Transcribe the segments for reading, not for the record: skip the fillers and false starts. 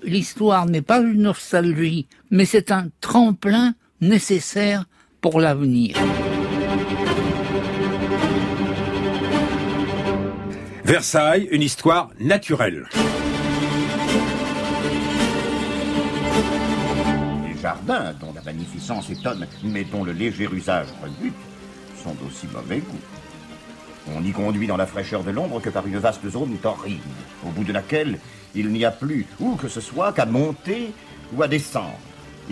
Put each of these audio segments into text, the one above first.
l'histoire n'est pas une nostalgie, mais c'est un tremplin nécessaire pour l'avenir. Versailles, une histoire naturelle. Les jardins, dont la magnificence étonne, mais dont le léger usage rebute, sont d'aussi mauvais goût. On n'y conduit dans la fraîcheur de l'ombre que par une vaste zone torride, au bout de laquelle il n'y a plus, où que ce soit, qu'à monter ou à descendre.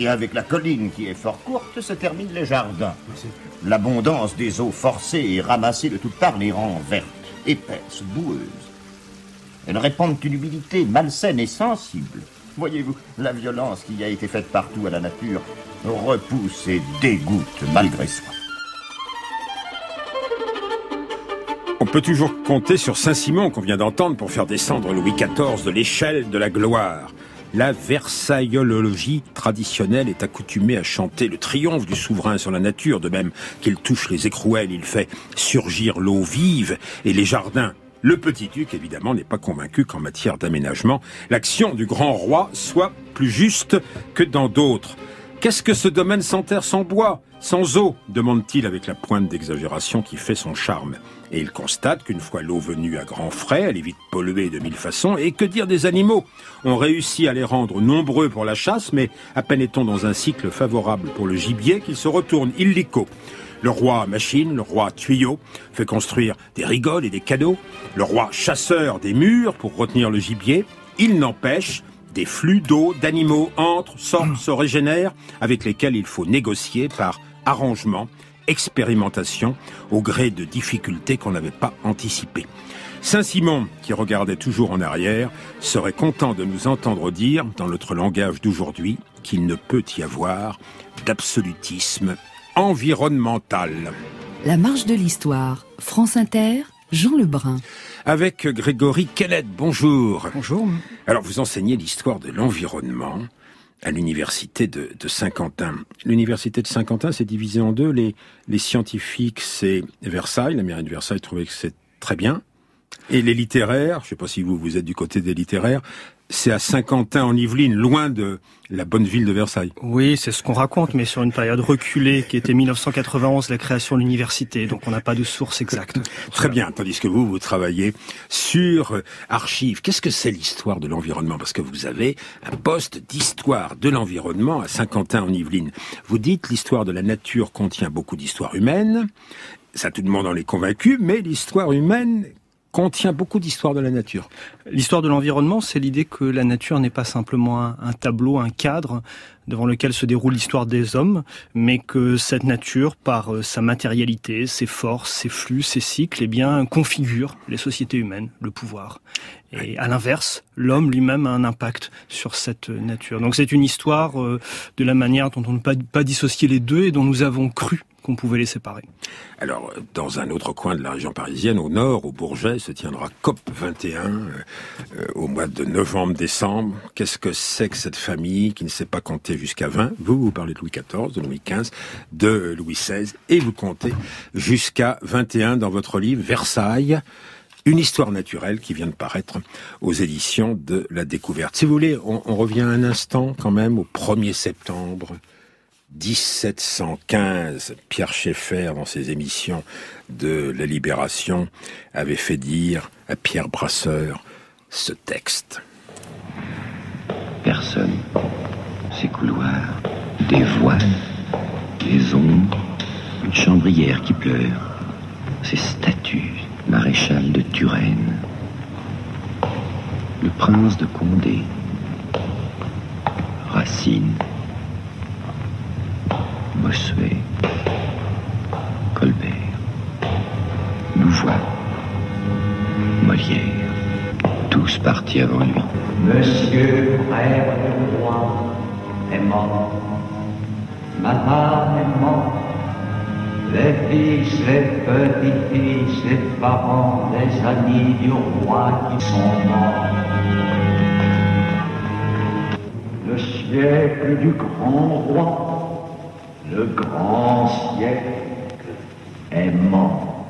Et avec la colline qui est fort courte, se terminent les jardins. L'abondance des eaux forcées et ramassées de toutes parts les rend vertes, épaisses, boueuses. Elles répandent une humidité malsaine et sensible. Voyez-vous, la violence qui a été faite partout à la nature repousse et dégoûte malgré soi. On peut toujours compter sur Saint-Simon qu'on vient d'entendre pour faire descendre Louis XIV de l'échelle de la gloire. La versaillologie traditionnelle est accoutumée à chanter le triomphe du souverain sur la nature, de même qu'il touche les écrouelles, il fait surgir l'eau vive et les jardins. Le petit duc, évidemment, n'est pas convaincu qu'en matière d'aménagement, l'action du grand roi soit plus juste que dans d'autres. Qu'est-ce que ce domaine sans terre, sans bois, sans eau, demande-t-il avec la pointe d'exagération qui fait son charme. Et il constate qu'une fois l'eau venue à grands frais, elle est vite polluée de mille façons. Et que dire des animaux? On réussit à les rendre nombreux pour la chasse, mais à peine est-on dans un cycle favorable pour le gibier qu'il se retourne illico. Le roi machine, le roi tuyau, fait construire des rigoles et des canaux. Le roi chasseur des murs pour retenir le gibier. Il n'empêche, des flux d'eau, d'animaux entrent, sortent, se régénèrent, avec lesquels il faut négocier par arrangement, expérimentation, au gré de difficultés qu'on n'avait pas anticipées. Saint-Simon, qui regardait toujours en arrière, serait content de nous entendre dire, dans notre langage d'aujourd'hui, qu'il ne peut y avoir d'absolutisme environnemental. La marche de l'histoire, France Inter, Jean Lebrun. Avec Grégory Kellett, bonjour. Bonjour. Alors, vous enseignez l'histoire de l'environnement à l'université de Saint-Quentin. L'université de Saint-Quentin, c'est divisé en deux. Les scientifiques, c'est Versailles. La mairie de Versailles trouvait que c'est très bien. Et les littéraires, je ne sais pas si vous êtes du côté des littéraires, c'est à Saint-Quentin-en-Yvelines, loin de la bonne ville de Versailles. Oui, c'est ce qu'on raconte, mais sur une période reculée qui était 1991, la création de l'université, donc on n'a pas de source exacte. Très bien, tandis que vous travaillez sur archives. Qu'est-ce que c'est l'histoire de l'environnement? Parce que vous avez un poste d'histoire de l'environnement à Saint-Quentin-en-Yvelines. Vous dites l'histoire de la nature contient beaucoup d'histoire humaine, ça tout le monde en est convaincu, mais l'histoire humaine contient beaucoup d'histoire de la nature. L'histoire de l'environnement, c'est l'idée que la nature n'est pas simplement un tableau, un cadre devant lequel se déroule l'histoire des hommes, mais que cette nature, par sa matérialité, ses forces, ses flux, ses cycles, eh bien, configure les sociétés humaines, le pouvoir. Et à l'inverse, l'homme lui-même a un impact sur cette nature. Donc c'est une histoire de la manière dont on ne peut pas dissocier les deux et dont nous avons cru qu'on pouvait les séparer. Alors, dans un autre coin de la région parisienne, au nord, au Bourget, se tiendra COP21 au mois de novembre-décembre. Qu'est-ce que c'est que cette famille qui ne sait pas compter jusqu'à 20? Vous parlez de Louis XIV, de Louis XV, de Louis XVI, et vous comptez jusqu'à 21 dans votre livre Versailles, une histoire naturelle qui vient de paraître aux éditions de La Découverte. Si vous voulez, on revient un instant quand même au 1er septembre 1715, Pierre Schaeffer, dans ses émissions de La Libération, avait fait dire à Pierre Brasseur ce texte. Personne, ces couloirs, des voix, les ombres, une chambrière qui pleure, ces statues, maréchal de Turenne, le prince de Condé, Racine, Bossuet, Colbert, Louvois, Molière, tous partis avant lui. Monsieur, frère du roi, est mort. Madame est morte. Les fils, les petits-fils, les parents, les amis du roi qui sont morts. Le siècle du grand roi, le grand siècle est mort.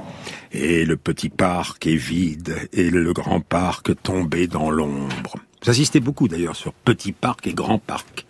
Et le petit parc est vide, et le grand parc tombé dans l'ombre. Vous insistez beaucoup d'ailleurs sur petit parc et grand parc.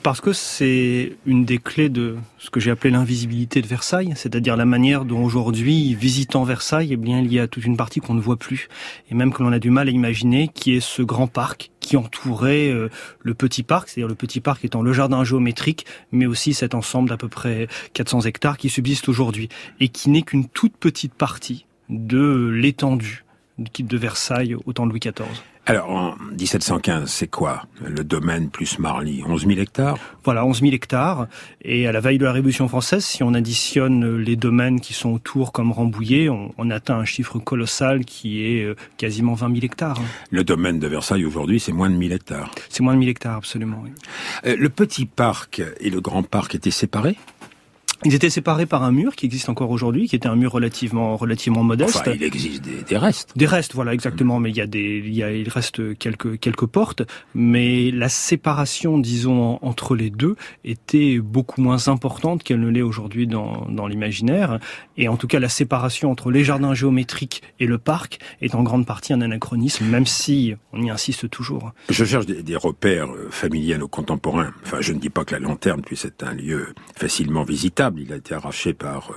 Parce que c'est une des clés de ce que j'ai appelé l'invisibilité de Versailles, c'est-à-dire la manière dont aujourd'hui, visitant Versailles, eh bien, il y a toute une partie qu'on ne voit plus, et même que l'on a du mal à imaginer, qui est ce grand parc qui entourait le petit parc, c'est-à-dire le petit parc étant le jardin géométrique, mais aussi cet ensemble d'à peu près 400 hectares qui subsiste aujourd'hui, et qui n'est qu'une toute petite partie de l'étendue de Versailles au temps de Louis XIV. Alors, en 1715, c'est quoi le domaine plus Marly? 11 000 hectares? Voilà, 11 000 hectares. Et à la veille de la Révolution française, si on additionne les domaines qui sont autour comme Rambouillet, on atteint un chiffre colossal qui est quasiment 20 000 hectares. Le domaine de Versailles aujourd'hui, c'est moins de 1000 hectares. C'est moins de 1000 hectares, absolument, oui. Le petit parc et le grand parc étaient séparés? Ils étaient séparés par un mur qui existe encore aujourd'hui, qui était un mur relativement modeste. Enfin, il existe des restes. Des restes, voilà, exactement. Mais il reste quelques portes. Mais la séparation, disons, entre les deux était beaucoup moins importante qu'elle ne l'est aujourd'hui dans l'imaginaire. Et en tout cas, la séparation entre les jardins géométriques et le parc est en grande partie un anachronisme, même si on y insiste toujours. Je cherche des repères familiers à nos contemporains. Enfin, je ne dis pas que la lanterne puisse être un lieu facilement visitable. Il a été arraché par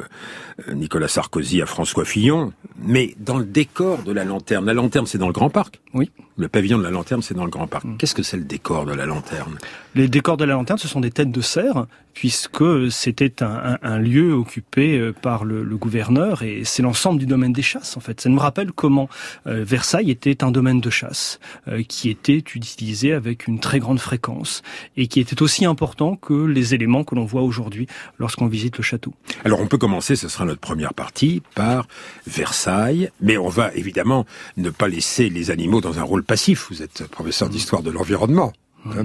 Nicolas Sarkozy à François Fillon. Mais dans le décor de la lanterne c'est dans le Grand Parc. Oui. Le pavillon de la lanterne, c'est dans le Grand Parc. Qu'est-ce que c'est le décor de la lanterne? Les décors de la lanterne, ce sont des têtes de cerf, puisque c'était un lieu occupé par le gouverneur, et c'est l'ensemble du domaine des chasses, en fait. Ça nous rappelle comment Versailles était un domaine de chasse, qui était utilisé avec une très grande fréquence, et qui était aussi important que les éléments que l'on voit aujourd'hui lorsqu'on visite le château. Alors on peut commencer, ce sera notre première partie, par Versailles, mais on va évidemment ne pas laisser les animaux dans un rôle passif. Vous êtes professeur d'histoire de l'environnement. Hein,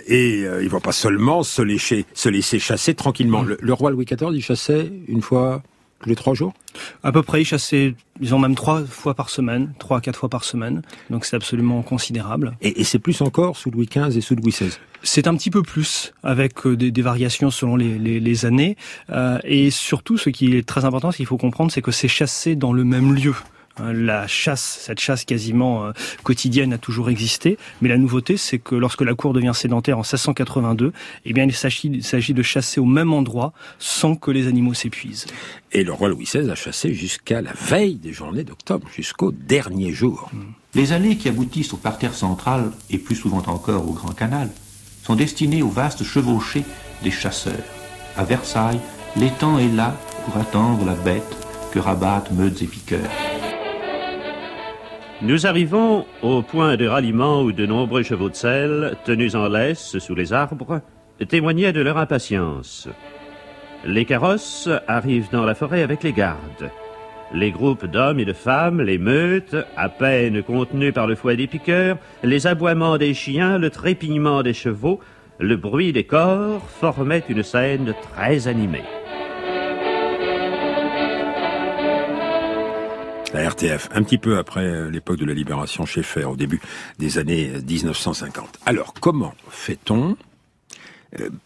et il ne va pas seulement se laisser chasser tranquillement. Le roi Louis XIV, il chassait une fois tous les 3 jours? À peu près, il chassait, disons même 3 fois par semaine, 3 à 4 fois par semaine. Donc c'est absolument considérable. Et c'est plus encore sous Louis XV et sous Louis XVI? C'est un petit peu plus, avec des variations selon les années. Et surtout, ce qui est très important, ce qu'il faut comprendre, c'est que c'est chassé dans le même lieu. Cette chasse quasiment quotidienne a toujours existé, mais la nouveauté, c'est que lorsque la cour devient sédentaire en 1682, eh bien, il s'agit de chasser au même endroit sans que les animaux s'épuisent. Et le roi Louis XVI a chassé jusqu'à la veille des journées d'octobre, jusqu'au dernier jour. Les allées qui aboutissent au parterre central, et plus souvent encore au Grand Canal, sont destinées aux vastes chevauchées des chasseurs. À Versailles, l'étang est là pour attendre la bête que rabattent meutes et piqueurs. Nous arrivons au point de ralliement où de nombreux chevaux de selle, tenus en laisse sous les arbres, témoignaient de leur impatience. Les carrosses arrivent dans la forêt avec les gardes. Les groupes d'hommes et de femmes, les meutes, à peine contenus par le fouet des piqueurs, les aboiements des chiens, le trépignement des chevaux, le bruit des corps formaient une scène très animée. La RTF, un petit peu après l'époque de la Libération Schaeffer, au début des années 1950. Alors, comment fait-on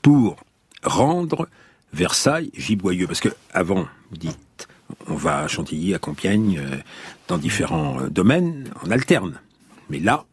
pour rendre Versailles giboyeux? Parce que avant, vous dites, on va à Chantilly, à Compiègne, dans différents domaines, on alterne. Mais là,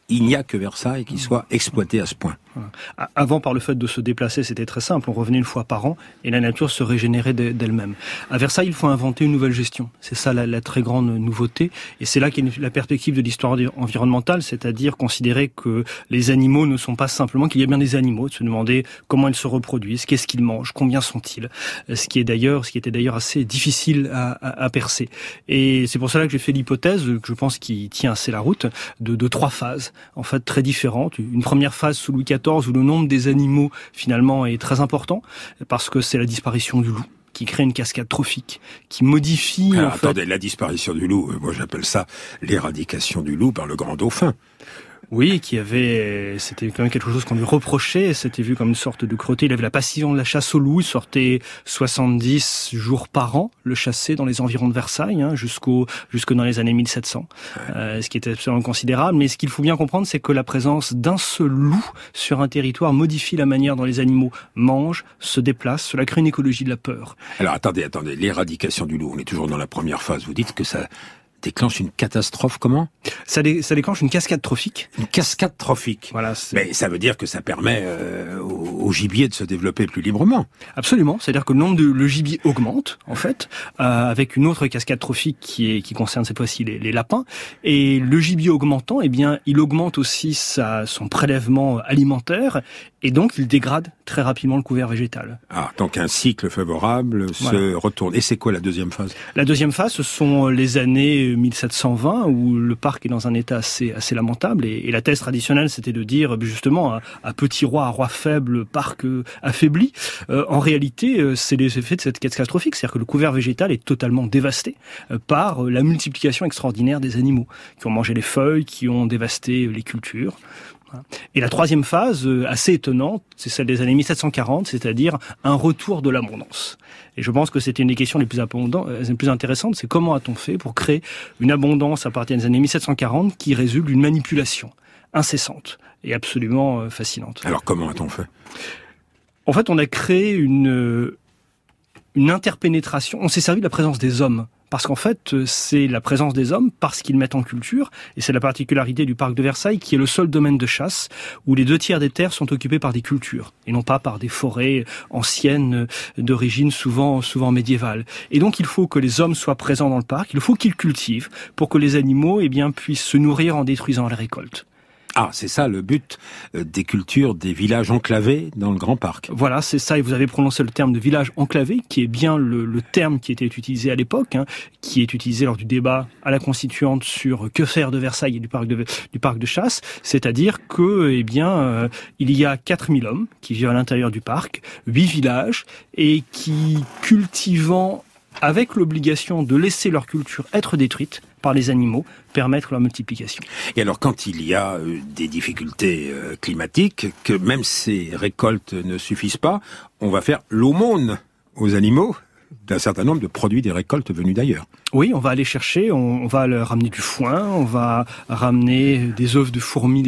il n'y a que Versailles qui soit exploité à ce point. Voilà. Avant, par le fait de se déplacer, c'était très simple. On revenait une fois par an et la nature se régénérait d'elle-même. À Versailles, il faut inventer une nouvelle gestion. C'est ça la très grande nouveauté. Et c'est là qu'est la perspective de l'histoire environnementale, c'est-à-dire considérer que les animaux ne sont pas simplement qu'il y a bien des animaux, de se demander comment ils se reproduisent, qu'est-ce qu'ils mangent, combien sont-ils. Ce qui était d'ailleurs assez difficile à percer. Et c'est pour cela que j'ai fait l'hypothèse, que je pense qui tient assez la route, de 3 phases, en fait très différentes. Une première phase sous Louis XIV, où le nombre des animaux finalement est très important, parce que c'est la disparition du loup qui crée une cascade trophique, qui modifie... Alors, attendez, la disparition du loup, moi j'appelle ça l'éradication du loup par le grand dauphin. Oui, c'était quand même quelque chose qu'on lui reprochait, c'était vu comme une sorte de cruauté. Il avait la passion de la chasse au loup, il sortait 70 jours par an, le chasser dans les environs de Versailles, jusque dans les années 1700, ce qui était absolument considérable. Mais ce qu'il faut bien comprendre, c'est que la présence d'un seul loup sur un territoire modifie la manière dont les animaux mangent, se déplacent, cela crée une écologie de la peur. Alors attendez, l'éradication du loup, on est toujours dans la première phase, vous dites que ça déclenche une catastrophe, comment? Ça déclenche une cascade trophique. Une cascade trophique. Voilà. Mais ça veut dire que ça permet au gibier de se développer plus librement. Absolument. C'est-à-dire que le gibier augmente, en fait, avec une autre cascade trophique qui concerne cette fois-ci les lapins. Et le gibier augmentant, eh bien, il augmente aussi son prélèvement alimentaire, et donc il dégrade très rapidement le couvert végétal. Ah, donc un cycle favorable se retourne. Et c'est quoi la deuxième phase? La deuxième phase, ce sont les années 1720, où le parc est dans un état assez lamentable, et la thèse traditionnelle, c'était de dire, justement, à petit roi, à roi faible, parc affaibli. En réalité, c'est les effets de cette cascade trophique, c'est-à-dire que le couvert végétal est totalement dévasté par la multiplication extraordinaire des animaux, qui ont mangé les feuilles, qui ont dévasté les cultures. Et la troisième phase, assez étonnante, c'est celle des années 1740, c'est-à-dire un retour de l'abondance. Et je pense que c'était une des questions les plus intéressantes, c'est comment a-t-on fait pour créer une abondance à partir des années 1740 qui résulte d'une manipulation incessante et absolument fascinante. Alors comment a-t-on fait? En fait, on a créé une interpénétration, on s'est servi de la présence des hommes. Parce qu'en fait, c'est la présence des hommes, parce qu'ils mettent en culture, et c'est la particularité du parc de Versailles, qui est le seul domaine de chasse où les 2/3 des terres sont occupées par des cultures, et non pas par des forêts anciennes d'origine souvent médiévale. Et donc, il faut que les hommes soient présents dans le parc, il faut qu'ils cultivent, pour que les animaux, puissent se nourrir en détruisant les récoltes. Ah, c'est ça le but des cultures des villages enclavés dans le Grand Parc. Voilà, c'est ça, et vous avez prononcé le terme de village enclavé, qui est bien le terme qui était utilisé à l'époque, qui est utilisé lors du débat à la Constituante sur que faire de Versailles et du parc de chasse, c'est-à-dire que, il y a 4000 hommes qui vivent à l'intérieur du parc, 8 villages, et qui, cultivant avec l'obligation de laisser leur culture être détruite par les animaux, permettre leur multiplication. Et alors quand il y a des difficultés climatiques, que même ces récoltes ne suffisent pas, on va faire l'aumône aux animaux d'un certain nombre de produits des récoltes venus d'ailleurs. Oui, on va aller chercher, on va leur ramener du foin, on va ramener des œufs de fourmis,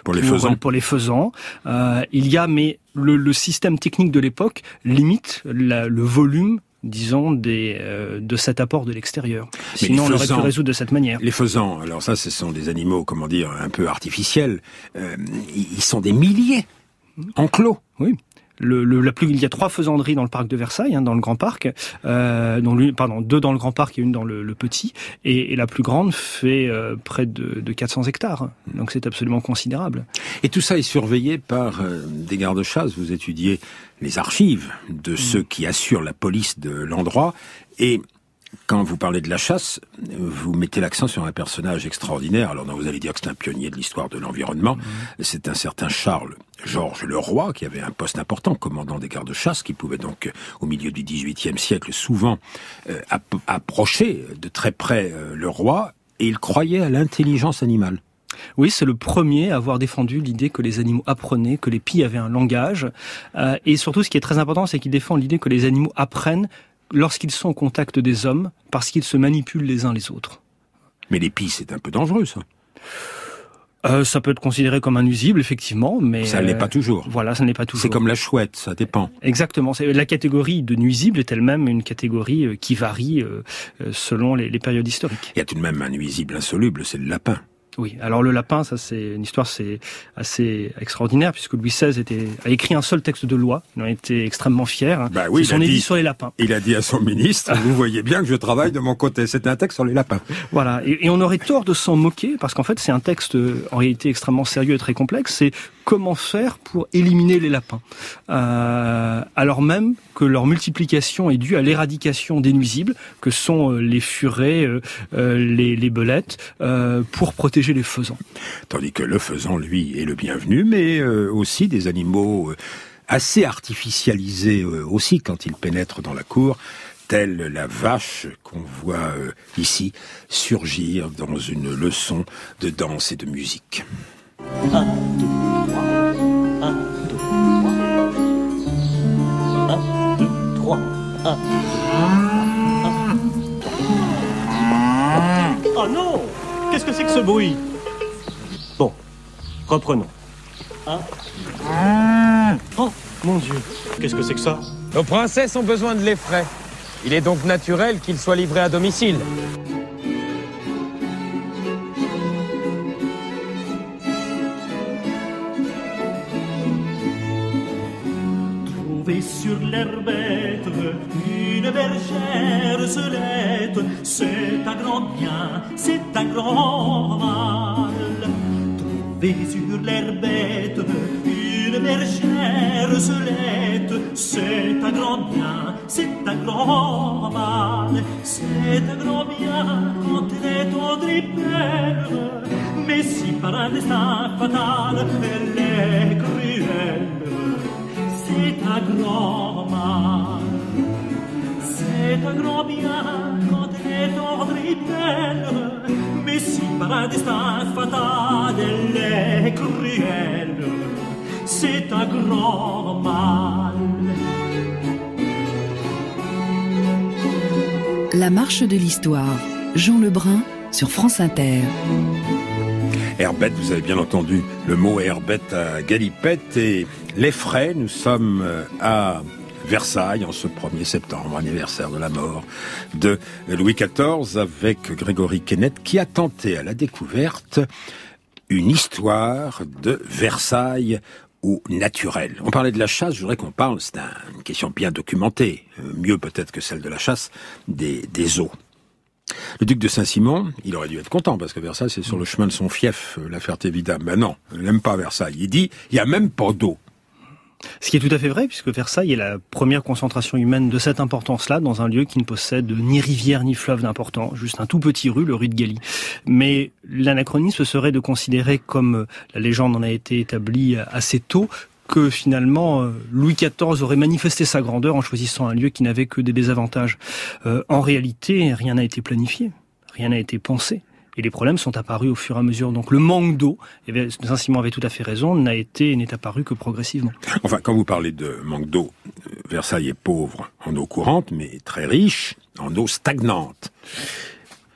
pour les faisans. Mais le système technique de l'époque limite le volume, disons, de cet apport de l'extérieur. Sinon, on aurait pu résoudre de cette manière. Les faisans, alors ça, ce sont des animaux, un peu artificiels. Ils sont des milliers, enclos. Oui. Il y a 3 faisanderies dans le parc de Versailles, dans le Grand Parc, 2 dans le Grand Parc et une dans le Petit, et la plus grande fait près de 400 hectares. Donc c'est absolument considérable. Et tout ça est surveillé par des gardes-chasse. Vous étudiez les archives de ceux qui assurent la police de l'endroit, et quand vous parlez de la chasse, vous mettez l'accent sur un personnage extraordinaire. Alors vous allez dire que c'est un pionnier de l'histoire de l'environnement. C'est un certain Georges Leroy, qui avait un poste important, commandant des gardes-chasse, qui pouvait donc, au milieu du XVIIIe siècle, souvent approcher de très près le roi, et il croyait à l'intelligence animale. Oui, c'est le premier à avoir défendu l'idée que les animaux apprenaient, que les pies avaient un langage. Et surtout, ce qui est très important, c'est qu'il défend l'idée que les animaux apprennent lorsqu'ils sont au contact des hommes, parce qu'ils se manipulent les uns les autres. Mais les pies, c'est un peu dangereux, ça. Ça peut être considéré comme un nuisible, effectivement, mais... Ça ne l'est pas toujours. Voilà, ça ne l'est pas toujours. C'est comme la chouette, ça dépend. Exactement. La catégorie de nuisible est elle-même une catégorie qui varie selon les périodes historiques. Il y a tout de même un nuisible insoluble, c'est le lapin. Oui, alors le lapin, ça c'est une histoire assez extraordinaire, puisque Louis XVI a écrit un seul texte de loi, il en était extrêmement fier. Bah oui, c'est son édit sur les lapins. Il a dit à son ministre, vous voyez bien que je travaille de mon côté, c'est un texte sur les lapins. Voilà, et on aurait tort de s'en moquer, parce qu'en fait c'est un texte en réalité extrêmement sérieux et très complexe, c'est comment faire pour éliminer les lapins, alors même que leur multiplication est due à l'éradication des nuisibles, que sont les furets, les belettes, pour protéger les faisans. Tandis que le faisan, lui, est le bienvenu, mais aussi des animaux assez artificialisés aussi quand ils pénètrent dans la cour, telle la vache qu'on voit ici surgir dans une leçon de danse et de musique. 1, 2, 3. 1, 2, 3. 1, 2, 3. 1. Oh non! Qu'est-ce que c'est que ce bruit? Bon, reprenons. 1. Oh, mon Dieu! Qu'est-ce que c'est que ça? Nos princesses ont besoin de lait frais. Il est donc naturel qu'ils soient livrés à domicile. Trouver sur l'herbette une bergère selette, c'est un grand bien, c'est un grand mal. Trouver sur l'herbette une bergère selette, c'est un grand bien, c'est un grand mal. C'est un grand bien quand elle est tendre et belle, mais si par un destin fatal elle est cruelle, c'est un grand mal. C'est un grand bien quand elle est tendre et belle, mais si par un destin fatal elle est cruelle, c'est un grand mal. La marche de l'histoire, Jean Lebrun sur France Inter. Herbette, vous avez bien entendu le mot Herbette à Galipette et les frais, nous sommes à Versailles en ce 1er septembre, anniversaire de la mort de Louis XIV, avec Grégory Kenneth qui a tenté à la découverte une histoire de Versailles ou naturel. On parlait de la chasse, je voudrais qu'on parle, c'est une question bien documentée, mieux peut-être que celle de la chasse, des eaux. Le duc de Saint-Simon, il aurait dû être content, parce que Versailles, c'est sur le chemin de son fief, la Ferté-Vidame. Mais non, il n'aime pas Versailles. Il dit, il n'y a même pas d'eau. Ce qui est tout à fait vrai, puisque Versailles est la première concentration humaine de cette importance-là, dans un lieu qui ne possède ni rivière ni fleuve d'important, juste un tout petit rue, le rue de Galie. Mais l'anachronisme serait de considérer, comme la légende en a été établie assez tôt, que finalement Louis XIV aurait manifesté sa grandeur en choisissant un lieu qui n'avait que des désavantages. En réalité, rien n'a été planifié, rien n'a été pensé. Et les problèmes sont apparus au fur et à mesure. Donc le manque d'eau, et Saint-Simon avait tout à fait raison, n'est apparu que progressivement. Enfin, quand vous parlez de manque d'eau, Versailles est pauvre en eau courante, mais très riche en eau stagnante.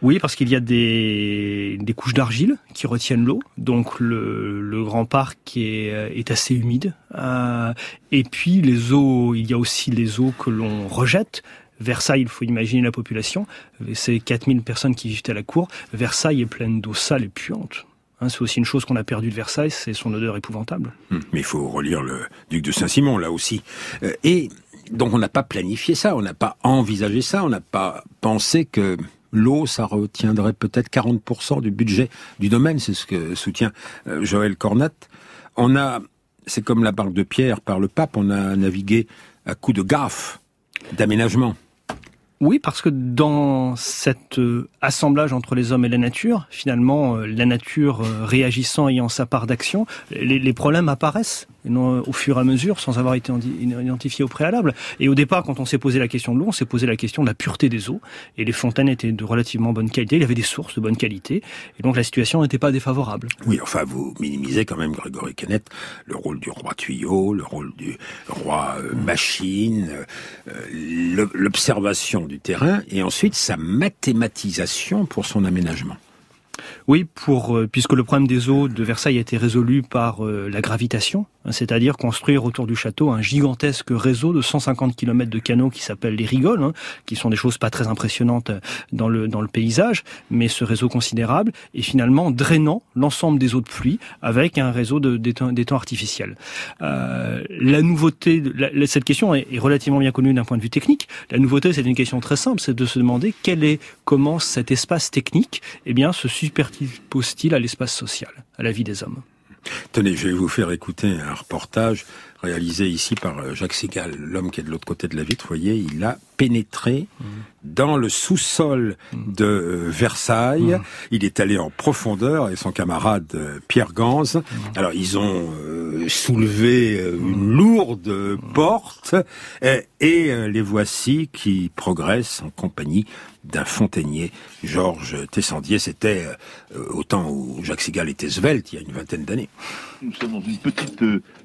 Oui, parce qu'il y a des couches d'argile qui retiennent l'eau, donc le grand parc est assez humide. Et puis les eaux, il y a aussi les eaux que l'on rejette. Versailles, il faut imaginer la population, c'est 4000 personnes qui vivent à la cour. Versailles est pleine d'eau sale et puante. C'est aussi une chose qu'on a perdue de Versailles, c'est son odeur épouvantable. Mais il faut relire le duc de Saint-Simon, là aussi. Et donc on n'a pas planifié ça, on n'a pas envisagé ça, on n'a pas pensé que l'eau, ça retiendrait peut-être 40% du budget du domaine, c'est ce que soutient Joël Cornette. C'est comme la barque de Pierre par le pape, on a navigué à coups de gaffe, d'aménagement. Oui, parce que dans cet assemblage entre les hommes et la nature, finalement, la nature réagissant, ayant sa part d'action, les problèmes apparaissent au fur et à mesure, sans avoir été identifiés au préalable. Et au départ, quand on s'est posé la question de l'eau, on s'est posé la question de la pureté des eaux. Et les fontaines étaient de relativement bonne qualité, il y avait des sources de bonne qualité, et donc la situation n'était pas défavorable. Oui, enfin, vous minimisez quand même, Grégory Kenneth, le rôle du roi tuyau, le rôle du roi machine, l'observation du terrain, et ensuite sa mathématisation pour son aménagement. Oui, puisque le problème des eaux de Versailles a été résolu par la gravitation, c'est-à-dire construire autour du château un gigantesque réseau de 150 km de canaux qui s'appellent les rigoles, qui sont des choses pas très impressionnantes dans le paysage, mais ce réseau considérable est finalement drainant l'ensemble des eaux de pluie avec un réseau d'étangs artificiels. La nouveauté, cette question est relativement bien connue d'un point de vue technique. La nouveauté, c'est une question très simple, c'est de se demander comment cet espace technique, se superpose-t-il à l'espace social, à la vie des hommes. Tenez, je vais vous faire écouter un reportage réalisé ici par Jacques Ségal, l'homme qui est de l'autre côté de la vitre. Vous voyez, il a pénétré dans le sous-sol de Versailles. Il est allé en profondeur avec son camarade Pierre Ganz. Alors, ils ont soulevé une lourde porte et les voici qui progressent en compagnie d'un fontainier, Georges Tessandier. C'était au temps où Jacques Ségal était svelte, il y a une vingtaine d'années. Nous sommes dans une petite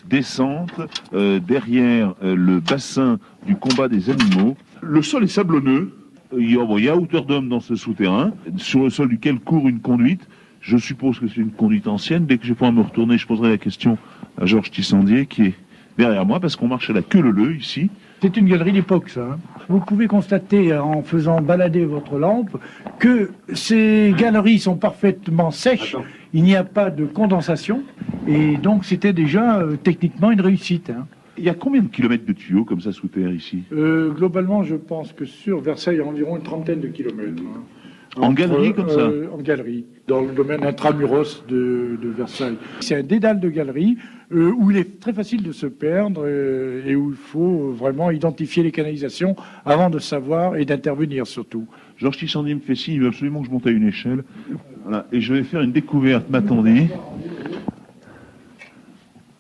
descente derrière le bassin du combat des animaux. Le sol est sablonneux, il y a hauteur d'homme dans ce souterrain, sur le sol duquel court une conduite. Je suppose que c'est une conduite ancienne. Dès que je pourrai me retourner, je poserai la question à Georges Tissandier qui est derrière moi, parce qu'on marche à la queue leu ici. C'est une galerie d'époque, ça. Vous pouvez constater, en faisant balader votre lampe, que ces galeries sont parfaitement sèches. Il n'y a pas de condensation. Et donc, c'était déjà techniquement une réussite. Il y a combien de kilomètres de tuyaux comme ça sous terre ici? Globalement, je pense que sur Versailles, il y a environ une trentaine de kilomètres. En galerie comme ça? En galerie, dans le domaine intramuros de Versailles. C'est un dédale de galeries où il est très facile de se perdre et où il faut vraiment identifier les canalisations avant de savoir et d'intervenir surtout. Georges Tissandier me fait signe, il veut absolument que je monte à une échelle. Voilà. Et je vais faire une découverte, m'attendez.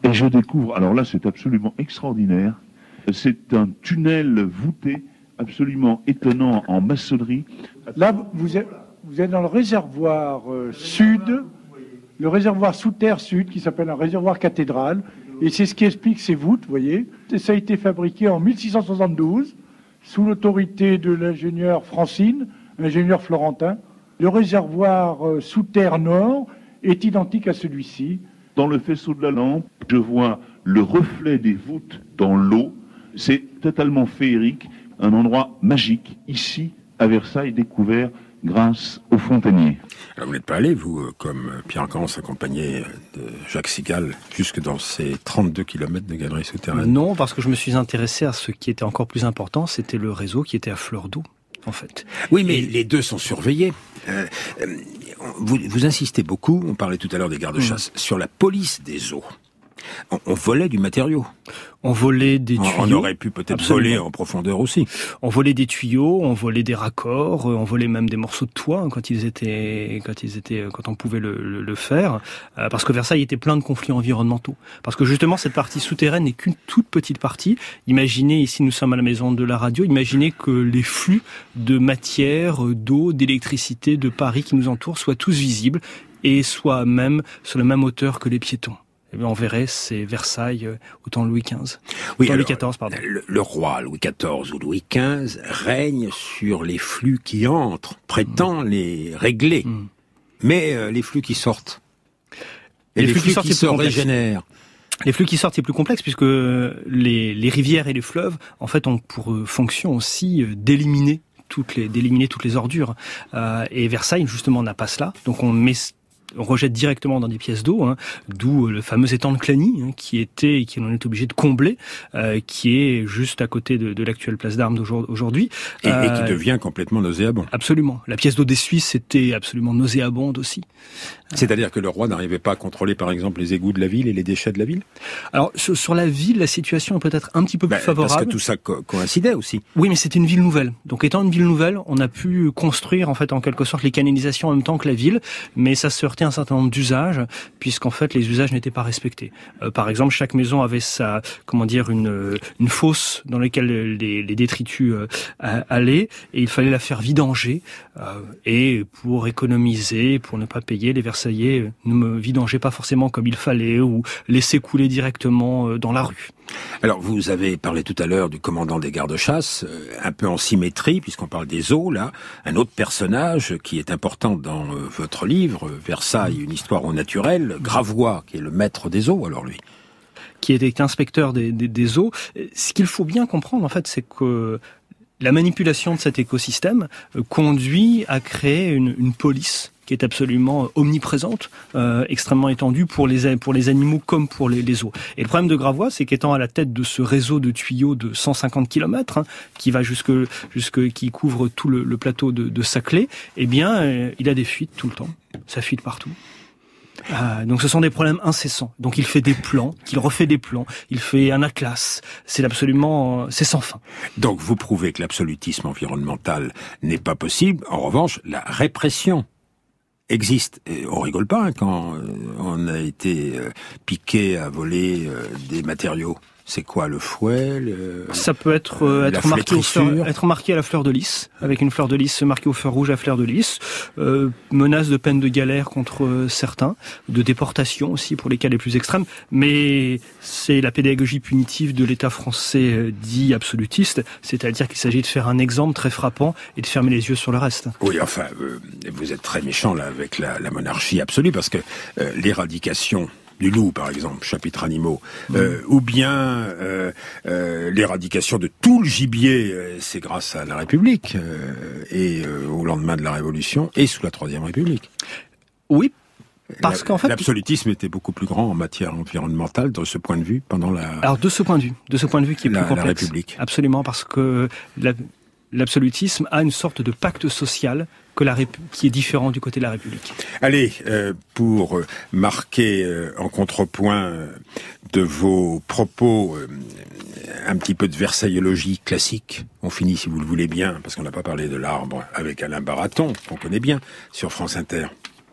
Et je découvre, alors là c'est absolument extraordinaire, c'est un tunnel voûté absolument étonnant en maçonnerie. Là, vous êtes dans le réservoir sud, le réservoir sous terre sud, qui s'appelle un réservoir cathédrale, et c'est ce qui explique ces voûtes, vous voyez. Et ça a été fabriqué en 1672, sous l'autorité de l'ingénieur Francine, ingénieur florentin. Le réservoir sous terre nord est identique à celui-ci. Dans le faisceau de la lampe, je vois le reflet des voûtes dans l'eau. C'est totalement féerique, un endroit magique, ici, à Versailles, découvert grâce aux fontainiers. Alors vous n'êtes pas allé, vous, comme Pierre Cans, accompagné de Jacques Sigal, jusque dans ces 32 km de galeries souterraines? Non, parce que je me suis intéressé à ce qui était encore plus important, c'était le réseau qui était à fleur d'eau, en fait. Oui, mais les deux sont surveillés. Vous insistez beaucoup, on parlait tout à l'heure des gardes-chasse, sur la police des eaux. On volait du matériau. On volait des tuyaux. On aurait pu peut-être voler en profondeur aussi. On volait des tuyaux, on volait des raccords, on volait même des morceaux de toit quand on pouvait le faire, parce que Versailles était plein de conflits environnementaux. Parce que justement cette partie souterraine n'est qu'une toute petite partie. Imaginez, ici nous sommes à la maison de la radio, imaginez que les flux de matière, d'eau, d'électricité de Paris qui nous entourent soient tous visibles et soient même sur la même hauteur que les piétons. Eh bien, on verrait, c'est Versailles au temps de Louis XV. Oui, Louis XIV, pardon. Le roi Louis XIV ou Louis XV règne sur les flux qui entrent, prétend les régler. Mais les flux qui sortent, et les flux qui se régénèrent. Les flux qui sortent, c'est plus complexe puisque les rivières et les fleuves, en fait, ont pour fonction aussi d'éliminer toutes les ordures. Et Versailles, justement, n'a pas cela. Donc on rejette directement dans des pièces d'eau, d'où le fameux étang de Clagny, qui l'on est obligé de combler, qui est juste à côté de l'actuelle place d'Armes d'aujourd'hui. Et qui devient complètement nauséabond. Absolument. La pièce d'eau des Suisses était absolument nauséabonde aussi. C'est-à-dire que le roi n'arrivait pas à contrôler, par exemple, les égouts de la ville et les déchets de la ville? Alors, sur la ville, la situation est peut-être un petit peu plus favorable. Parce que tout ça coïncidait aussi. Oui, mais c'était une ville nouvelle. Donc, étant une ville nouvelle, on a pu construire, en fait, en quelque sorte, les canalisations en même temps que la ville, mais ça se heurtait à un certain nombre d'usages, puisqu'en fait, les usages n'étaient pas respectés. Par exemple, chaque maison avait une fosse dans laquelle les détritus allaient, et il fallait la faire vidanger, et pour économiser, pour ne pas payer, les Versaillais ne me vidangeaient pas forcément comme il fallait, ou laissaient couler directement dans la rue. Alors, vous avez parlé tout à l'heure du commandant des gardes-chasse, un peu en symétrie, puisqu'on parle des eaux, là. Un autre personnage qui est important dans votre livre, Versailles, une histoire au naturel, Gravois, qui est le maître des eaux, alors lui. Qui était inspecteur des eaux. Ce qu'il faut bien comprendre, en fait, c'est que la manipulation de cet écosystème conduit à créer une police qui est absolument omniprésente, extrêmement étendue pour les animaux comme pour les eaux. Et le problème de Gravois, c'est qu'étant à la tête de ce réseau de tuyaux de 150 km, qui va qui couvre tout le plateau de Saclay, eh bien, il a des fuites tout le temps. Ça fuite partout. Donc ce sont des problèmes incessants. Donc il fait des plans, il refait des plans, il fait un atlas. C'est sans fin. Donc vous prouvez que l'absolutisme environnemental n'est pas possible. En revanche, la répression existe. Et on rigole pas quand on a été piqué à voler des matériaux. C'est quoi, le fouet Ça peut être marqué à la fleur de lys, avec une fleur de lys marquée au fer rouge à fleur de lys. Menace de peine de galère contre certains, de déportation aussi pour les cas les plus extrêmes. Mais c'est la pédagogie punitive de l'État français dit absolutiste, c'est-à-dire qu'il s'agit de faire un exemple très frappant et de fermer les yeux sur le reste. Oui, enfin, vous êtes très méchant là avec la monarchie absolue, parce que l'éradication du loup, par exemple, chapitre animaux, ou bien l'éradication de tout le gibier, c'est grâce à la République, et au lendemain de la Révolution, et sous la Troisième République. Oui, Parce qu'en fait, l'absolutisme était beaucoup plus grand en matière environnementale de ce point de vue pendant la. Alors de ce point de vue qui est plus complexe. La République. Absolument, parce que l'absolutisme a une sorte de pacte social qui est différent du côté de la République. Allez, pour marquer en contrepoint de vos propos un petit peu de versaillologie classique, on finit, si vous le voulez bien, parce qu'on n'a pas parlé de l'arbre, avec Alain Baraton, qu'on connaît bien, sur France Inter.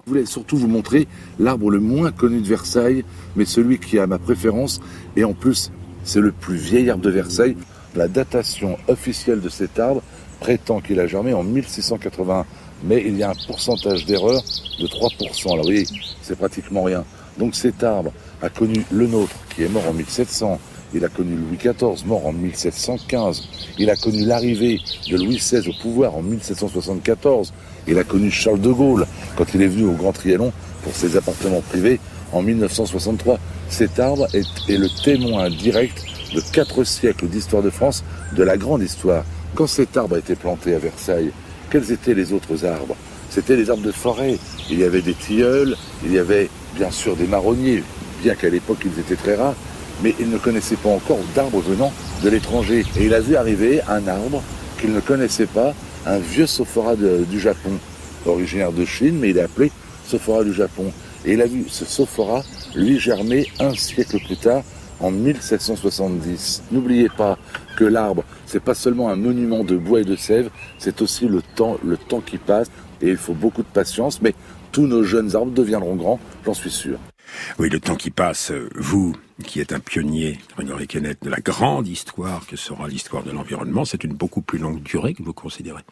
Je voulais surtout vous montrer l'arbre le moins connu de Versailles, mais celui qui a ma préférence, et en plus, c'est le plus vieil arbre de Versailles. La datation officielle de cet arbre prétend qu'il a germé en 1680, mais il y a un pourcentage d'erreur de 3%. Alors vous voyez, c'est pratiquement rien. Donc cet arbre a connu le nôtre, qui est mort en 1700, il a connu Louis XIV, mort en 1715, il a connu l'arrivée de Louis XVI au pouvoir en 1774, il a connu Charles de Gaulle quand il est venu au Grand Trianon pour ses appartements privés en 1963. Cet arbre est le témoin direct de 4 siècles d'histoire de France, de la grande histoire. Quand cet arbre a été planté à Versailles, quels étaient les autres arbres? C'était les arbres de forêt. Il y avait des tilleuls, il y avait bien sûr des marronniers, bien qu'à l'époque ils étaient très rares, mais il ne connaissait pas encore d'arbres venant de l'étranger. Et il a vu arriver un arbre qu'il ne connaissait pas, un vieux sophora du Japon, originaire de Chine, mais il est appelé sophora du Japon. Et il a vu ce sophora, lui, germer un siècle plus tard, en 1770. N'oubliez pas que l'arbre, c'est pas seulement un monument de bois et de sève, c'est aussi le temps qui passe, et il faut beaucoup de patience, mais tous nos jeunes arbres deviendront grands, j'en suis sûr. Oui, le temps qui passe, vous, qui êtes un pionnier, Grégory Quesnette, de la grande histoire que sera l'histoire de l'environnement, c'est une beaucoup plus longue durée que vous considérez.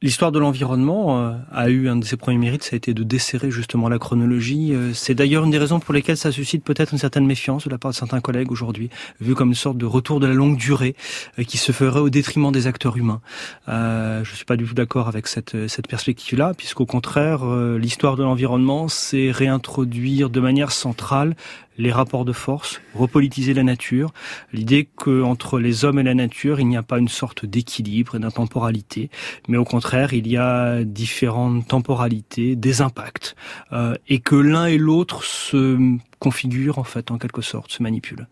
L'histoire de l'environnement a eu un de ses premiers mérites, ça a été de desserrer justement la chronologie. C'est d'ailleurs une des raisons pour lesquelles ça suscite peut-être une certaine méfiance de la part de certains collègues aujourd'hui, vu comme une sorte de retour de la longue durée qui se ferait au détriment des acteurs humains. Je suis pas du tout d'accord avec cette perspective-là, puisqu'au contraire, l'histoire de l'environnement, c'est réintroduire de manière centrale les rapports de force, repolitiser la nature, l'idée qu'entre les hommes et la nature, il n'y a pas une sorte d'équilibre et d'intemporalité, mais au contraire, il y a différentes temporalités, des impacts, et que l'un et l'autre se configurent, en fait, en quelque sorte, se manipulent.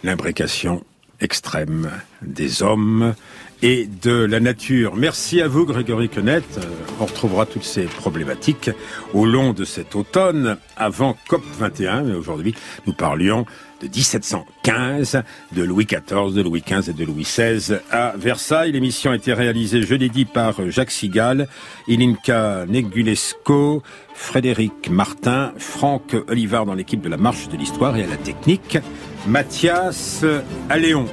L'imprécation extrême des hommes et de la nature. Merci à vous, Grégory Quesnette. On retrouvera toutes ces problématiques au long de cet automne, avant COP21. Mais aujourd'hui, nous parlions de 1715, de Louis XIV, de Louis XV et de Louis XVI à Versailles. L'émission a été réalisée, je l'ai dit, par Jacques Sigal, Ilinka Negulesco, Frédéric Martin, Franck Olivard dans l'équipe de la Marche de l'Histoire, et à la technique, Mathias Alléon.